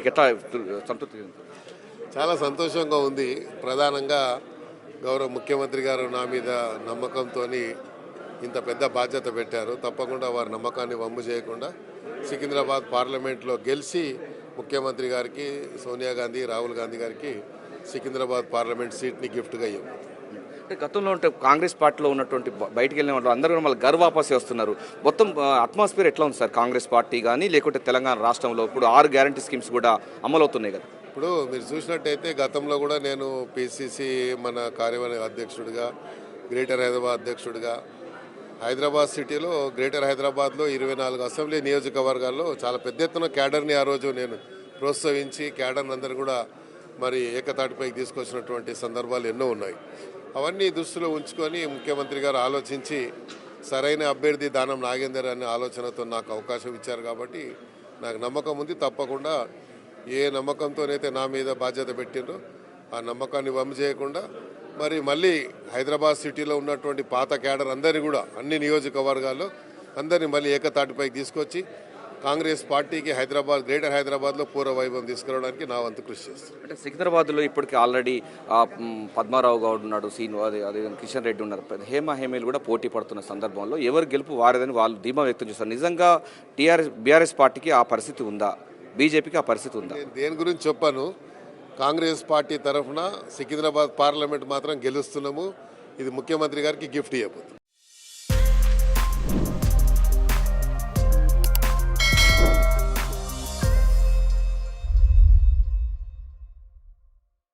మీకు ఎట్లా సంతృప్తి? చాలా సంతోషంగా ఉంది. ప్రధానంగా గౌరవ ముఖ్యమంత్రి గారు నా మీద నమ్మకంతో ఇంత పెద్ద బాధ్యత పెట్టారు. తప్పకుండా వారి నమ్మకాన్ని వమ్ము చేయకుండా సికింద్రాబాద్ పార్లమెంట్లో గెలిచి ముఖ్యమంత్రి గారికి, సోనియా గాంధీ, రాహుల్ గాంధీ గారికి సికింద్రాబాద్ పార్లమెంట్ సీట్ని గిఫ్ట్గా ఇవ్వం. అంటే గతంలో ఉంటే కాంగ్రెస్ పార్టీలో ఉన్నటువంటి బయటికి వెళ్ళిన వాళ్ళు అందరూ కూడా మళ్ళీ వాపస్ వస్తున్నారు. మొత్తం అట్మాస్ఫియర్ ఎట్లా ఉంది సార్ కాంగ్రెస్ పార్టీ కానీ, లేకుంటే తెలంగాణ రాష్ట్రంలో ఇప్పుడు 6 గ్యారంటీ స్కీమ్స్ కూడా అమలవుతున్నాయి కదా? ఇప్పుడు మీరు చూసినట్టయితే గతంలో కూడా నేను పిసిసి మన కార్యవర్గ అధ్యక్షుడిగా, గ్రేటర్ హైదరాబాద్ అధ్యక్షుడిగా, హైదరాబాద్ సిటీలో గ్రేటర్ హైదరాబాద్లో 24 అసెంబ్లీ నియోజకవర్గాల్లో చాలా పెద్ద ఎత్తున క్యాడర్ని ఆ రోజు నేను ప్రోత్సహించి క్యాడర్ని అందరూ కూడా మరి ఏకతాటిపైకి తీసుకొచ్చినటువంటి సందర్భాలు ఎన్నో ఉన్నాయి. అవన్నీ దృష్టిలో ఉంచుకొని ముఖ్యమంత్రి గారు ఆలోచించి సరైన అభ్యర్థి దానం నాగేందర్ అనే ఆలోచనతో నాకు అవకాశం ఇచ్చారు. కాబట్టి నాకు నమ్మకం ఉంది. తప్పకుండా ఏ నమ్మకంతోనైతే నా మీద బాధ్యత పెట్టిండ్రో ఆ నమ్మకాన్ని వమ్ము చేయకుండా మరి మళ్ళీ హైదరాబాద్ సిటీలో ఉన్నటువంటి పాత క్యాడర్ అందరినీ కూడా అన్ని నియోజకవర్గాల్లో అందరినీ మళ్ళీ ఏకతాటిపైకి తీసుకొచ్చి కాంగ్రెస్ పార్టీకి గ్రేటర్ హైదరాబాద్లో పూర్వ వైభవం తీసుకురావడానికి నా వంతు కృషి చేస్తాను. అంటే సికింద్రాబాద్లో ఇప్పటికీ ఆల్రెడీ పద్మారావు గౌడ్ ఉన్నాడు, అదే కిషన్ రెడ్డి ఉన్నారు, హేమీలు కూడా పోటీ పడుతున్న సందర్భంలో ఎవరు గెలుపు వారేదని వాళ్ళు ధీమా వ్యక్తం చేస్తారు. నిజంగా బీఆర్ఎస్ పార్టీకి ఆ పరిస్థితి ఉందా? బీజేపీకి ఆ పరిస్థితి ఉందా? నేను దేని గురించి చెప్పాను. కాంగ్రెస్ పార్టీ తరఫున సికింద్రాబాద్ పార్లమెంట్ మాత్రం గెలుస్తున్నాము. ఇది ముఖ్యమంత్రి గారికి గిఫ్ట్ ఇవ్వబోతుంది.